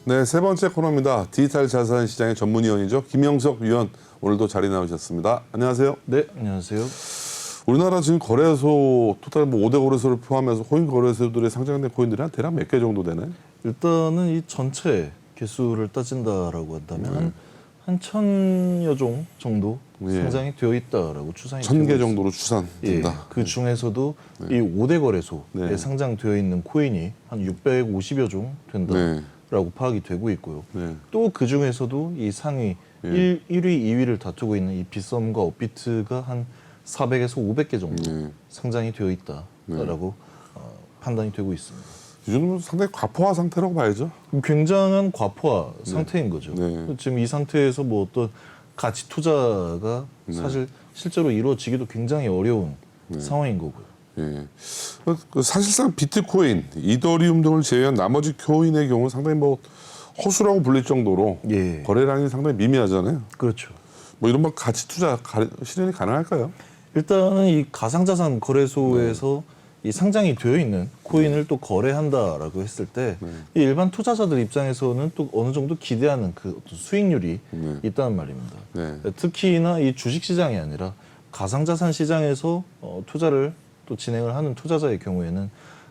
네, 세 번째 코너입니다. 디지털 자산 시장의 전문위원이죠. 김영석 위원 오늘도 자리 나오셨습니다. 안녕하세요. 네, 안녕하세요. 우리나라 지금 거래소 토탈 5대 거래소를 포함해서 코인 거래소들이 상장된 코인들이 한 대략 몇 개 정도 되나요? 일단은 이 전체 개수를 따진다라고 한다면 한 1,000여 종 정도 상장이 되어 있다라고 추산이 되고 1,000개 있습니다. 정도로 추산된다. 예, 그 중에서도 이 5대 거래소에 상장되어 있는 코인이 한 650여 종 된다라고 파악이 되고 있고요. 또 그 중에서도 이 상위 1위, 2위를 다투고 있는 이 빗썸과 업비트가 한 400에서 500개 정도 상장이 되어 있다라고 판단이 되고 있습니다. 이 정도면 상당히 과포화 상태라고 봐야죠. 굉장한 과포화 상태인 거죠. 지금 이 상태에서 뭐 어떤 가치 투자가 사실 실제로 이루어지기도 굉장히 어려운 상황인 거고요. 예. 사실상 비트코인, 이더리움 등을 제외한 나머지 코인의 경우는 상당히 뭐 허수라고 불릴 정도로 거래량이 상당히 미미하잖아요. 그렇죠. 뭐 이런 뭐 가치 투자 실현이 가능할까요? 일단은 이 가상자산 거래소에서 이 상장이 되어 있는 코인을 또 거래한다라고 했을 때 이 일반 투자자들 입장에서는 또 어느 정도 기대하는 그 어떤 수익률이 있다는 말입니다. 특히나 이 주식시장이 아니라 가상자산 시장에서 투자를 또 진행을 하는 투자자의 경우에는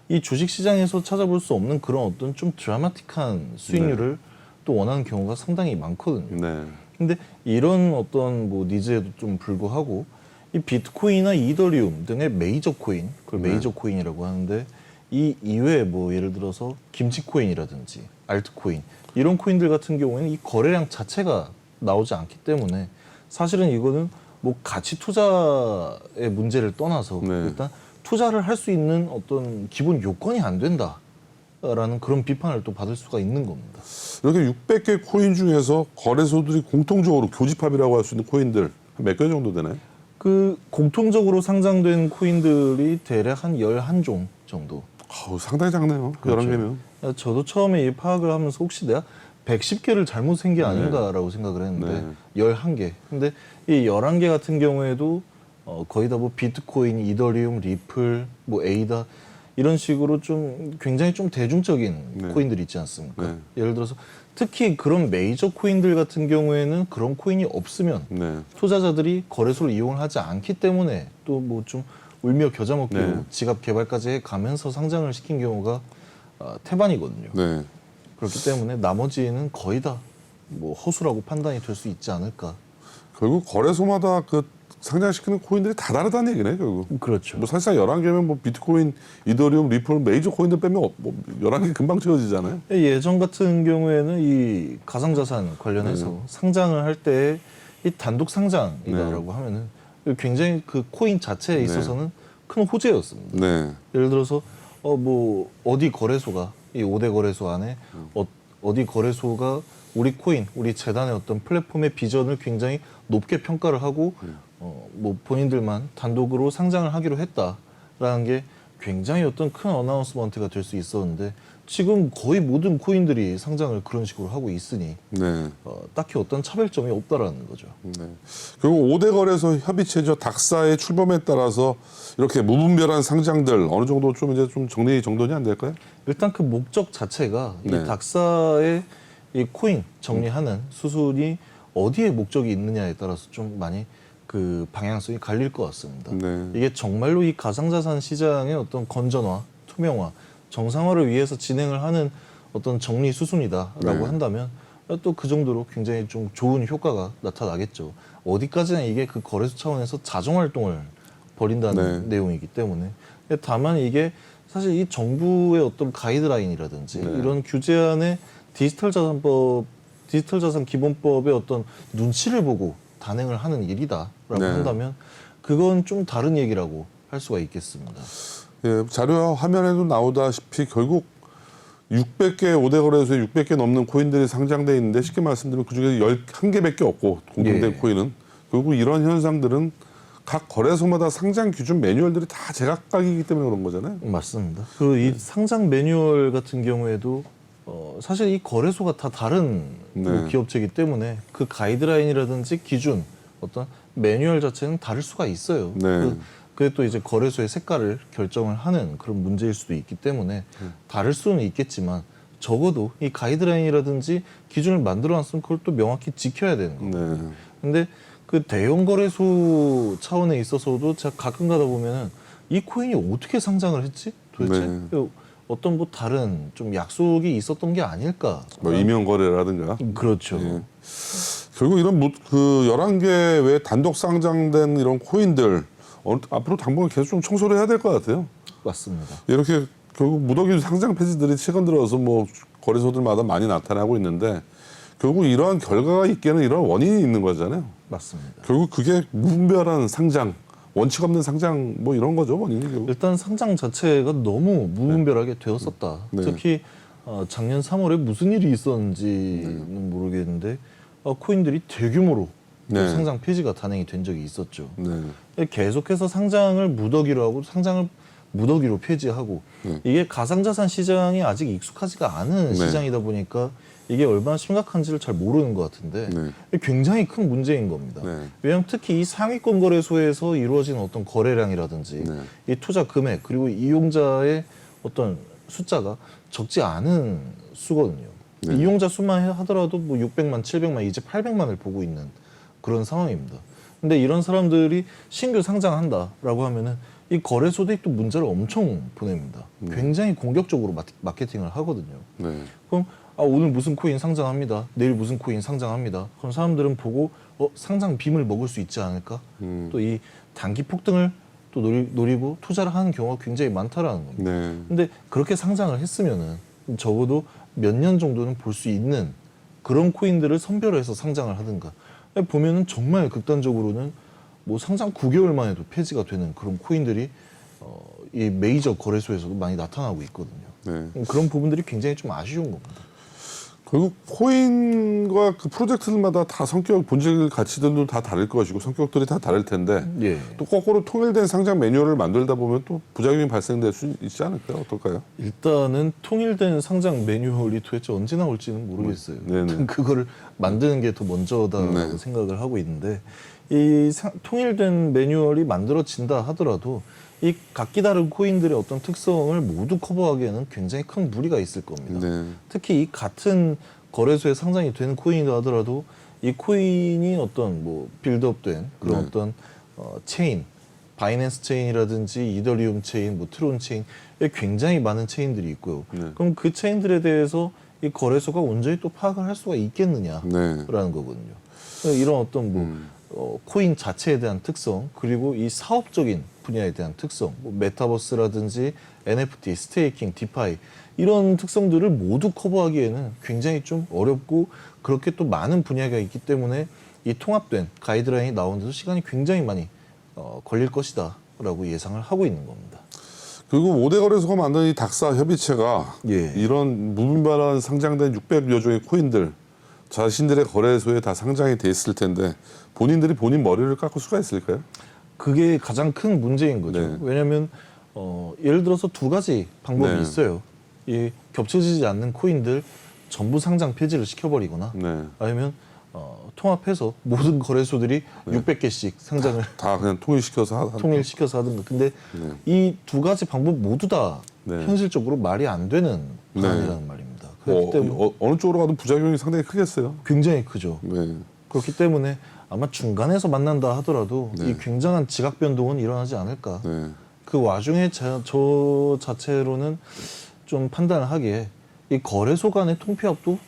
이 주식시장에서 찾아볼 수 없는 그런 어떤 좀 드라마틱한 수익률을 또 원하는 경우가 상당히 많거든요. 근데 이런 어떤 뭐 니즈에도 좀 불구하고 이 비트코인이나 이더리움 등의 메이저 코인, 그걸 메이저 코인이라고 하는데 이 이외에 뭐 예를 들어서 김치코인이라든지 알트코인 이런 코인들 같은 경우에는 이 거래량 자체가 나오지 않기 때문에 사실은 이거는 뭐 가치 투자의 문제를 떠나서 일단 투자를 할 수 있는 어떤 기본 요건이 안 된다라는 그런 비판을 또 받을 수가 있는 겁니다. 이렇게 600개 코인 중에서 거래소들이 공통적으로 교집합이라고 할 수 있는 코인들 몇 개 정도 되나요? 그 공통적으로 상장된 코인들이 대략 한 11종 정도. 상당히 작네요. 그렇죠. 11개면. 저도 처음에 이 파악을 하면서 혹시 내가 110개를 잘못 센 게 아닌가라고 생각을 했는데 11개. 근데 이 11개 같은 경우에도 거의 다 뭐 비트코인, 이더리움, 리플, 뭐 에이다 이런 식으로 좀 굉장히 좀 대중적인 코인들이 있지 않습니까? 예를 들어서 특히 그런 메이저 코인들 같은 경우에는 그런 코인이 없으면 투자자들이 거래소를 이용을 하지 않기 때문에 또 뭐 좀 울며 겨자 먹기로 지갑 개발까지 해가면서 상장을 시킨 경우가 태반이거든요. 그렇기 때문에 나머지는 거의 다 뭐 허수라고 판단이 될 수 있지 않을까. 결국 거래소마다 그 상장시키는 코인들이 다 다르다는 얘기네, 결국. 그렇죠. 뭐 사실상 11개면 뭐 비트코인, 이더리움, 리플, 메이저 코인들 빼면 뭐 11개 금방 채워지잖아요. 예전 같은 경우에는 이 가상자산 관련해서 상장을 할 때 이 단독 상장이다라고 하면은 굉장히 그 코인 자체에 있어서는 큰 호재였습니다. 예를 들어서 뭐 어디 거래소가 이 5대 거래소 안에 어디 거래소가 우리 코인, 우리 재단의 어떤 플랫폼의 비전을 굉장히 높게 평가를 하고 뭐 본인들만 단독으로 상장을 하기로 했다라는 게 굉장히 어떤 큰 어나운스먼트가 될 수 있었는데 지금 거의 모든 코인들이 상장을 그런 식으로 하고 있으니 딱히 어떤 차별점이 없다라는 거죠. 결국 5대 거래소 협의체죠. 닥사의 출범에 따라서 이렇게 무분별한 상장들 어느 정도 좀 이제 좀 정돈이 안 될까요? 일단 그 목적 자체가 이 닥사의 이 코인 정리하는 수순이 어디에 목적이 있느냐에 따라서 좀 많이 그 방향성이 갈릴 것 같습니다. 이게 정말로 이 가상자산 시장의 어떤 건전화, 투명화, 정상화를 위해서 진행을 하는 어떤 정리 수순이다라고 한다면 또 그 정도로 굉장히 좀 좋은 효과가 나타나겠죠. 어디까지나 이게 그 거래소 차원에서 자정 활동을 벌인다는 내용이기 때문에 다만 이게 사실 이 정부의 어떤 가이드라인이라든지 이런 규제안에 디지털 자산 기본법의 어떤 눈치를 보고 단행을 하는 일이다라고 한다면 그건 좀 다른 얘기라고 할 수가 있겠습니다. 자료 화면에도 나오다시피 결국 600개 5대 거래소에 600개 넘는 코인들이 상장돼 있는데 쉽게 말씀드리면 그중에 11개밖에 없고 공통된 코인은 결국 이런 현상들은 각 거래소마다 상장 기준 매뉴얼들이 다 제각각이기 때문에 그런 거잖아요. 맞습니다. 그 이 상장 매뉴얼 같은 경우에도 사실 이 거래소가 다 다른 기업체이기 때문에 그 가이드라인이라든지 기준, 어떤 매뉴얼 자체는 다를 수가 있어요. 그게 또 이제 거래소의 색깔을 결정을 하는 그런 문제일 수도 있기 때문에 다를 수는 있겠지만 적어도 이 가이드라인이라든지 기준을 만들어놨으면 그걸 또 명확히 지켜야 되는 거예요. 네. 근데 그 대형 거래소 차원에 있어서도 제가 가끔 가다 보면은 이 코인이 어떻게 상장을 했지? 도대체 네. 어떤 뭐 다른 좀 약속이 있었던 게 아닐까? 뭐 이명 거래라든가. 그렇죠. 예. 결국 이런 그 11개 외 단독 상장된 이런 코인들 앞으로 당분간 계속 좀 청소를 해야 될 것 같아요. 맞습니다. 이렇게 결국 무더기 상장 폐지들이 최근 들어서 뭐 거래소들마다 많이 나타나고 있는데 결국 이러한 결과가 있기에는 이런 원인이 있는 거잖아요. 맞습니다. 결국 그게 무분별한 상장, 원칙 없는 상장 뭐 이런 거죠 원인이 결국. 일단 상장 자체가 너무 무분별하게 되었었다. 네. 특히 작년 3월에 무슨 일이 있었는지는 모르겠는데 코인들이 대규모로 네. 상장 폐지가 단행이 된 적이 있었죠. 네. 계속해서 상장을 무더기로 하고 상장을 무더기로 폐지하고 이게 가상자산 시장이 아직 익숙하지가 않은 네. 시장이다 보니까 이게 얼마나 심각한지를 잘 모르는 것 같은데 굉장히 큰 문제인 겁니다. 네. 왜냐하면 특히 이 상위권 거래소에서 이루어지는 어떤 거래량이라든지 이 투자 금액 그리고 이용자의 어떤 숫자가 적지 않은 수거든요. 네. 이용자 수만 하더라도 뭐 600만, 700만, 이제 800만을 보고 있는 그런 상황입니다. 근데 이런 사람들이 신규 상장한다라고 하면은 이 거래소들이 또 문자를 엄청 보냅니다. 굉장히 공격적으로 마케팅을 하거든요. 네. 그럼 오늘 무슨 코인 상장합니다. 내일 무슨 코인 상장합니다. 그럼 사람들은 보고 상장 빔을 먹을 수 있지 않을까? 또 이 단기 폭등을 또 노리고 투자를 하는 경우가 굉장히 많다라는 겁니다. 네. 근데 그렇게 상장을 했으면은 적어도 몇 년 정도는 볼 수 있는 그런 코인들을 선별해서 상장을 하든가. 보면은 정말 극단적으로는 뭐 상장 9개월 만에도 폐지가 되는 그런 코인들이 이 메이저 거래소에서도 많이 나타나고 있거든요. 네. 그런 부분들이 굉장히 좀 아쉬운 겁니다. 결국 코인과 그 프로젝트들마다 다 성격, 본질 가치들도 다 다를 것이고 성격들이 다 다를 텐데 예. 또 거꾸로 통일된 상장 매뉴얼을 만들다 보면 또 부작용이 발생될 수 있지 않을까요? 어떨까요? 일단은 통일된 상장 매뉴얼이 도대체 언제 나올지는 모르겠어요. 네네. 그거를 만드는 게 더 먼저다라고 네. 생각을 하고 있는데 이 통일된 매뉴얼이 만들어진다 하더라도 이 각기 다른 코인들의 어떤 특성을 모두 커버하기에는 굉장히 큰 무리가 있을 겁니다. 네. 특히 이 같은 거래소에 상장이 되는 코인이라 하더라도 이 코인이 어떤 뭐 빌드업된 그런 네. 어떤 체인, 바이낸스 체인이라든지 이더리움 체인, 뭐 트론 체인 굉장히 많은 체인들이 있고요. 네. 그럼 그 체인들에 대해서 이 거래소가 온전히 또 파악을 할 수가 있겠느냐라는 네. 거거든요. 이런 어떤 뭐 코인 자체에 대한 특성 그리고 이 사업적인 분야에 대한 특성, 뭐 메타버스라든지 NFT, 스테이킹, 디파이 이런 특성들을 모두 커버하기에는 굉장히 좀 어렵고 그렇게 또 많은 분야가 있기 때문에 이 통합된 가이드라인이 나오는데도 시간이 굉장히 많이 걸릴 것이다라고 예상을 하고 있는 겁니다. 그리고 5대 거래소가 만든 이 닥사 협의체가 예. 이런 무분별한 상장된 600여 종의 코인들 자신들의 거래소에 다 상장이 돼 있을 텐데 본인들이 본인 머리를 깎을 수가 있을까요? 그게 가장 큰 문제인 거죠. 네. 왜냐하면 예를 들어서 두 가지 방법이 네. 있어요. 이 겹쳐지지 않는 코인들 전부 상장 폐지를 시켜버리거나 네. 아니면 통합해서 모든 거래소들이 600개씩 상장을 다 그냥 통일시켜서 통일시켜서 하든가. 근데 네. 이 두 가지 방법 모두 다 네. 현실적으로 말이 안 되는 네. 방안이라는 말입니다. 그렇기 때문에 어느 쪽으로 가도 부작용이 상당히 크겠어요. 굉장히 크죠. 네. 그렇기 때문에 아마 중간에서 만난다 하더라도 네. 이 굉장한 지각 변동은 일어나지 않을까. 네. 그 와중에 저 자체로는 좀 판단을 하기에 이 거래소 간의 통폐합도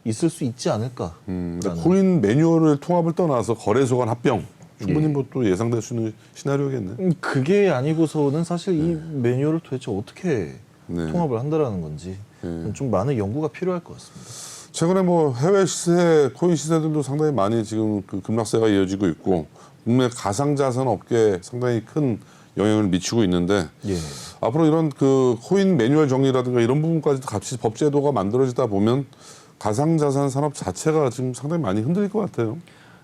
있을 수 있지 않을까. 코인 매뉴얼을 통합을 떠나서 거래소 간 합병 충분히 예. 뭐 또 예상될 수 있는 시나리오겠네. 그게 아니고서는 사실 이 매뉴얼을 도대체 어떻게 네. 통합을 한다라는 건지 좀 많은 연구가 필요할 것 같습니다. 최근에 뭐 해외 시세, 코인 시세들도 상당히 많이 지금 그 급락세가 이어지고 있고 국내 가상자산 업계에 상당히 큰 영향을 미치고 있는데 예. 앞으로 이런 그 코인 매뉴얼 정리라든가 이런 부분까지도 같이 법제도가 만들어지다 보면 가상자산 산업 자체가 지금 상당히 많이 흔들릴 것 같아요.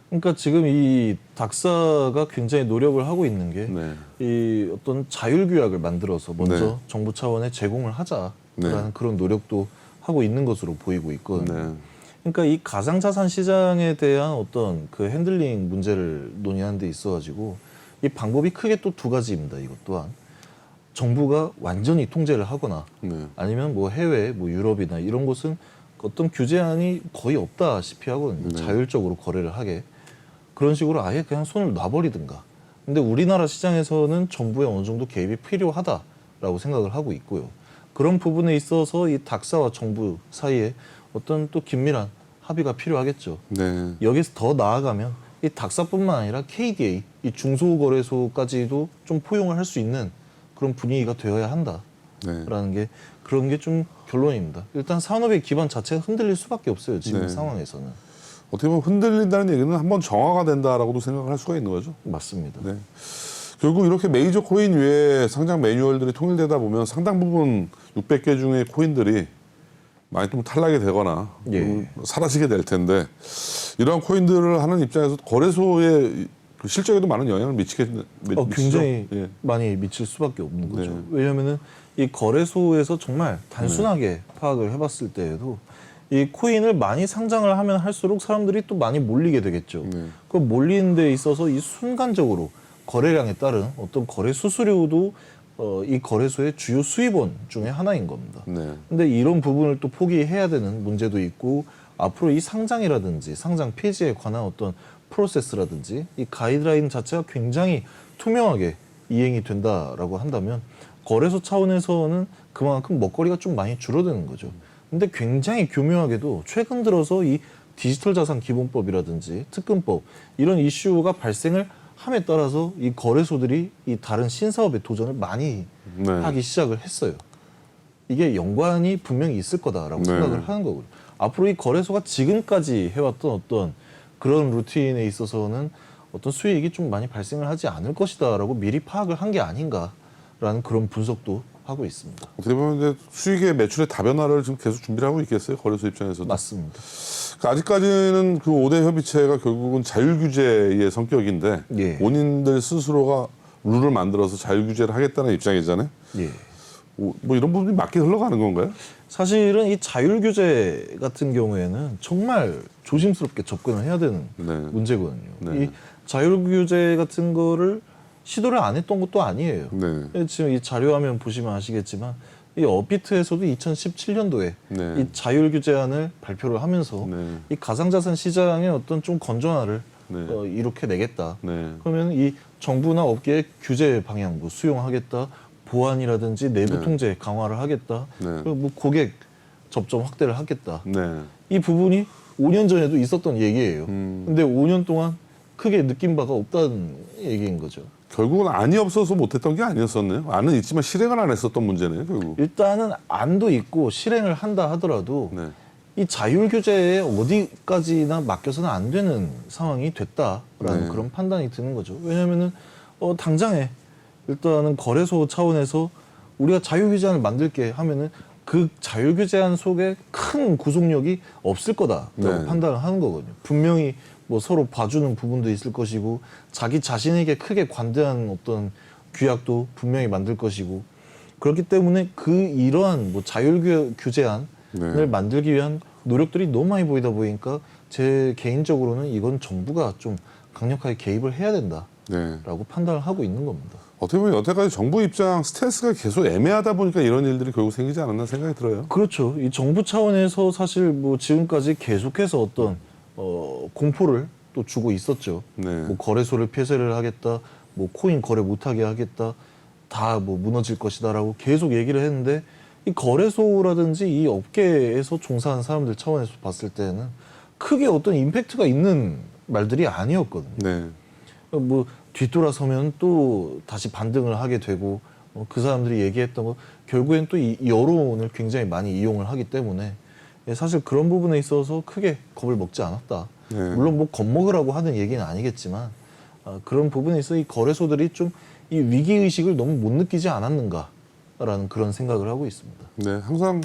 그러니까 지금 이 닥사가 굉장히 노력을 하고 있는 게 네. 이 어떤 자율 규약을 만들어서 먼저 네. 정부 차원에 제공을 하자라는 네. 그런 노력도 하고 있는 것으로 보이고 있거든요. 네. 그러니까 이 가상자산 시장에 대한 어떤 그 핸들링 문제를 논의하는 데 있어가지고 이 방법이 크게 또 두 가지입니다. 이것 또한 정부가 완전히 통제를 하거나 네. 아니면 뭐 해외, 뭐 유럽이나 이런 곳은 어떤 규제안이 거의 없다시피 하거든요. 자율적으로 거래를 하게. 그런 식으로 아예 그냥 손을 놔버리든가. 근데 우리나라 시장에서는 정부의 어느 정도 개입이 필요하다라고 생각을 하고 있고요. 그런 부분에 있어서 이 닥사와 정부 사이에 어떤 또 긴밀한 합의가 필요하겠죠. 네. 여기서 더 나아가면 이 닥사뿐만 아니라 KDA, 이 중소거래소까지도 좀 포용을 할 수 있는 그런 분위기가 되어야 한다라는 네. 게 그런 게 좀 결론입니다. 일단 산업의 기반 자체가 흔들릴 수밖에 없어요. 지금 네. 상황에서는. 어떻게 보면 흔들린다는 얘기는 한번 정화가 된다라고도 생각을 할 수가 있는 거죠. 맞습니다. 네. 결국 이렇게 메이저 코인 외에 상장 매뉴얼들이 통일되다 보면 상당 부분 600개 중의 코인들이 많이 좀 탈락이 되거나 예. 좀 사라지게 될 텐데 이러한 코인들을 하는 입장에서 거래소의 그 실적에도 많은 영향을 미치죠. 굉장히 예. 많이 미칠 수밖에 없는 거죠. 네. 왜냐하면은 이 거래소에서 정말 단순하게 파악을 해봤을 때에도 이 코인을 많이 상장을 하면 할수록 사람들이 또 많이 몰리게 되겠죠. 네. 그 몰리는 데 있어서 이 순간적으로 거래량에 따른 어떤 거래 수수료도 이 거래소의 주요 수입원 중에 하나인 겁니다. 네. 근데 이런 부분을 또 포기해야 되는 문제도 있고 앞으로 이 상장이라든지 상장 폐지에 관한 어떤 프로세스라든지 이 가이드라인 자체가 굉장히 투명하게 이행이 된다라고 한다면 거래소 차원에서는 그만큼 먹거리가 좀 많이 줄어드는 거죠. 근데 굉장히 교묘하게도 최근 들어서 이 디지털 자산 기본법이라든지 특근법 이런 이슈가 발생을 함에 따라서 이 거래소들이 이 다른 신사업에 도전을 많이 네. 하기 시작을 했어요. 이게 연관이 분명히 있을 거다라고 네. 생각을 하는 거고요. 앞으로 이 거래소가 지금까지 해왔던 어떤 그런 루틴에 있어서는 어떤 수익이 좀 많이 발생을 하지 않을 것이다라고 미리 파악을 한 게 아닌가라는 그런 분석도 하고 있습니다. 어떻게 보면 이제 수익의 매출의 다변화를 지금 계속 준비를 하고 있겠어요. 거래소 입장에서도. 맞습니다. 그러니까 아직까지는 그 5대 협의체가 결국은 자율규제의 성격인데 예. 본인들 스스로가 룰을 만들어서 자율규제를 하겠다는 입장이잖아요. 예. 뭐 이런 부분이 맞게 흘러가는 건가요? 사실은 이 자율규제 같은 경우에는 정말 조심스럽게 접근을 해야 되는 네. 문제거든요. 네. 이 자율규제 같은 거를 시도를 안 했던 것도 아니에요. 네. 지금 이 자료화면 보시면 아시겠지만 이 업비트에서도 2017년도에 네. 이 자율규제안을 발표를 하면서 네. 이 가상자산 시장의 어떤 좀 건전화를 네. 이렇게 내겠다. 네. 그러면 이 정부나 업계의 규제 방향 뭐 수용하겠다. 보안이라든지 내부 네. 통제 강화를 하겠다. 네. 그리고 뭐 고객 접점 확대를 하겠다. 네. 이 부분이 5년 전에도 있었던 얘기예요. 근데 5년 동안 크게 느낀 바가 없다는 얘기인 거죠. 결국은 안이 없어서 못했던 게 아니었었네요. 안은 있지만 실행을 안 했었던 문제네요. 결국. 일단은 안도 있고 실행을 한다 하더라도 네. 이 자율 규제에 어디까지나 맡겨서는 안 되는 상황이 됐다라는 네. 그런 판단이 드는 거죠. 왜냐하면은 당장에 일단은 거래소 차원에서 우리가 자율 규제안을 만들게 하면은 그 자율 규제안 속에 큰 구속력이 없을 거다라고 네. 판단을 하는 거거든요. 분명히 뭐 서로 봐주는 부분도 있을 것이고 자기 자신에게 크게 관대한 어떤 규약도 분명히 만들 것이고 그렇기 때문에 이러한 뭐 자율 규제안을 네. 만들기 위한 노력들이 너무 많이 보이다 보니까 제 개인적으로는 이건 정부가 좀 강력하게 개입을 해야 된다라고 네. 판단을 하고 있는 겁니다. 어떻게 보면 여태까지 정부 입장 스탠스가 계속 애매하다 보니까 이런 일들이 결국 생기지 않았나 생각이 들어요. 그렇죠. 이 정부 차원에서 사실 뭐 지금까지 계속해서 어떤 공포를 또 주고 있었죠. 네. 뭐 거래소를 폐쇄를 하겠다, 뭐 코인 거래 못하게 하겠다, 다 뭐 무너질 것이다라고 계속 얘기를 했는데 이 거래소라든지 이 업계에서 종사하는 사람들 차원에서 봤을 때는 크게 어떤 임팩트가 있는 말들이 아니었거든요. 네. 뭐 뒤돌아서면 또 다시 반등을 하게 되고 그 사람들이 얘기했던 거 결국엔 또 이 여론을 굉장히 많이 이용을 하기 때문에 사실 그런 부분에 있어서 크게 겁을 먹지 않았다. 네. 물론 뭐 겁먹으라고 하는 얘기는 아니겠지만 그런 부분에 있어 이 거래소들이 좀 이 위기 의식을 너무 못 느끼지 않았는가라는 그런 생각을 하고 있습니다. 네. 항상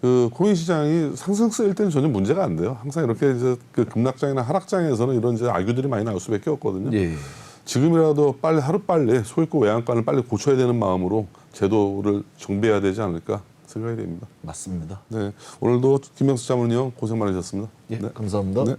그 코인 시장이 상승세일 때는 전혀 문제가 안 돼요. 항상 이렇게 이제 그 급락장이나 하락장에서는 이런 이제 악유들이 많이 나올 수밖에 없거든요. 예. 지금이라도 빨리 하루빨리 소액고 외양간을 빨리 고쳐야 되는 마음으로 제도를 정비해야 되지 않을까 생각이 됩니다. 맞습니다. 네. 오늘도 김명수 자문위원 고생 많으셨습니다. 예, 네. 감사합니다. 네.